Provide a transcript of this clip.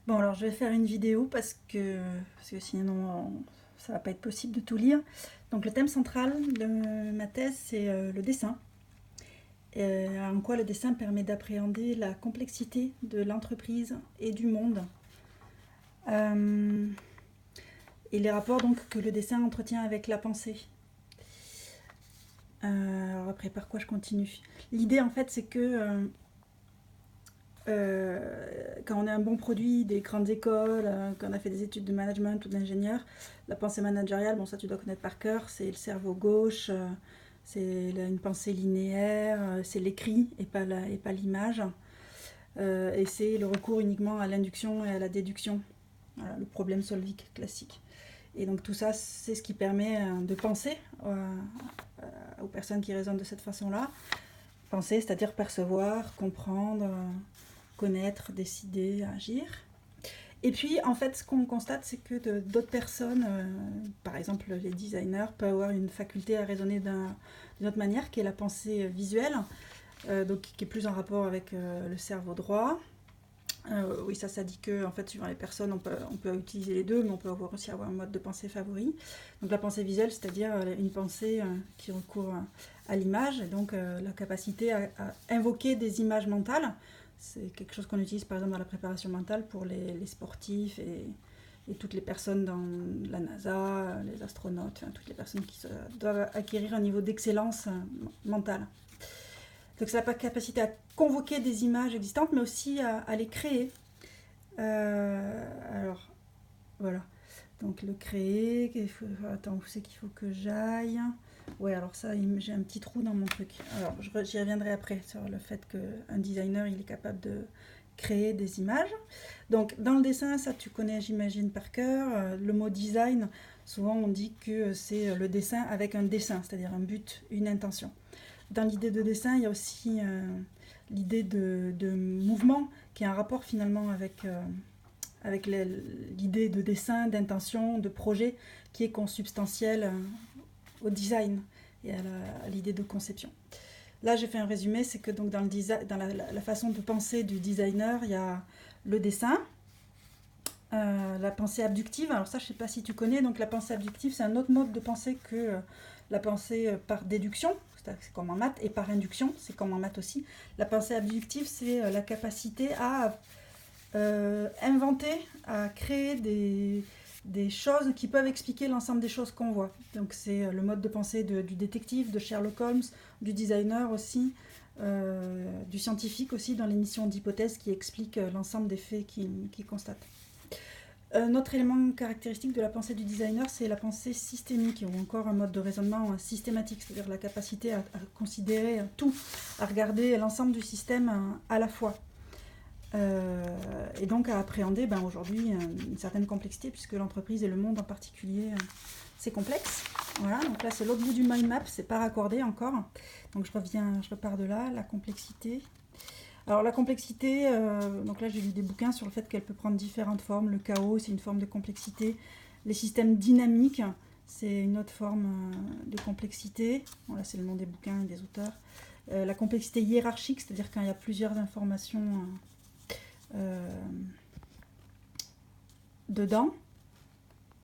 Bon, alors je vais faire une vidéo parce que sinon ça va pas être possible de tout lire. Donc le thème central de ma thèse, c'est le dessin. En quoi le dessin permet d'appréhender la complexité de l'entreprise et du monde. Euh, et les rapports donc que le dessin entretient avec la pensée. Alors après, par quoi je continue? L'idée en fait, c'est que quand on est un bon produit des grandes écoles, quand on a fait des études de management ou d'ingénieur, la pensée managériale, bon ça tu dois connaître par cœur, c'est le cerveau gauche, c'est une pensée linéaire, c'est l'écrit et pas l'image, et c'est le recours uniquement à l'induction et à la déduction, voilà, le problème solving classique. Et donc tout ça, c'est ce qui permet de penser aux personnes qui raisonnent de cette façon-là. Penser, c'est-à-dire percevoir, comprendre, connaître, décider, agir. Et puis, en fait, ce qu'on constate, c'est que d'autres personnes, par exemple les designers, peuvent avoir une faculté à raisonner d'une autre manière, qui est la pensée visuelle, donc qui est plus en rapport avec le cerveau droit. Oui, ça dit que, en fait, suivant les personnes, on peut utiliser les deux, mais on peut aussi avoir un mode de pensée favori. Donc la pensée visuelle, c'est-à-dire une pensée qui recourt à l'image, et donc la capacité à invoquer des images mentales. C'est quelque chose qu'on utilise par exemple dans la préparation mentale pour les sportifs et toutes les personnes dans la NASA, les astronautes, enfin, toutes les personnes qui doivent acquérir un niveau d'excellence mentale. Donc c'est la capacité à convoquer des images existantes, mais aussi à les créer. Alors, voilà. Donc le créer, attends, où c'est qu'il faut que j'aille? Ouais, alors ça, j'ai un petit trou dans mon truc. Alors, j'y reviendrai après sur le fait qu'un designer, il est capable de créer des images. Donc, dans le dessin, ça, tu connais, j'imagine, par cœur. Le mot design, souvent, on dit que c'est le dessin avec un dessin, c'est-à-dire un but, une intention. Dans l'idée de dessin, il y a aussi l'idée de mouvement, qui a un rapport finalement avec l'idée de dessin, d'intention, de projet, qui est consubstantielle au design et à l'idée de conception. Là, j'ai fait un résumé, c'est que donc dans la façon de penser du designer, il y a le dessin, la pensée abductive. Alors ça, je ne sais pas si tu connais, donc la pensée abductive, c'est un autre mode de pensée que la pensée par déduction, c'est comme en maths, et par induction, c'est comme en maths aussi. La pensée abductive, c'est la capacité à inventer, à créer des choses qui peuvent expliquer l'ensemble des choses qu'on voit. Donc c'est le mode de pensée du détective, de Sherlock Holmes, du designer aussi, du scientifique aussi dans l'émission d'hypothèses qui explique l'ensemble des faits qu'il constate. Un autre élément caractéristique de la pensée du designer, c'est la pensée systémique, ou encore un mode de raisonnement systématique, c'est-à-dire la capacité à considérer tout, à regarder l'ensemble du système à la fois. Et donc à appréhender aujourd'hui une certaine complexité, puisque l'entreprise et le monde en particulier, c'est complexe. Voilà, donc là c'est l'autre bout du mind map, c'est pas raccordé encore. Donc je repars de là, la complexité. Alors la complexité, donc là j'ai lu des bouquins sur le fait qu'elle peut prendre différentes formes. Le chaos, c'est une forme de complexité. Les systèmes dynamiques, c'est une autre forme de complexité. Bon, là c'est le nom des bouquins et des auteurs. La complexité hiérarchique, c'est-à-dire quand il y a plusieurs informations dedans.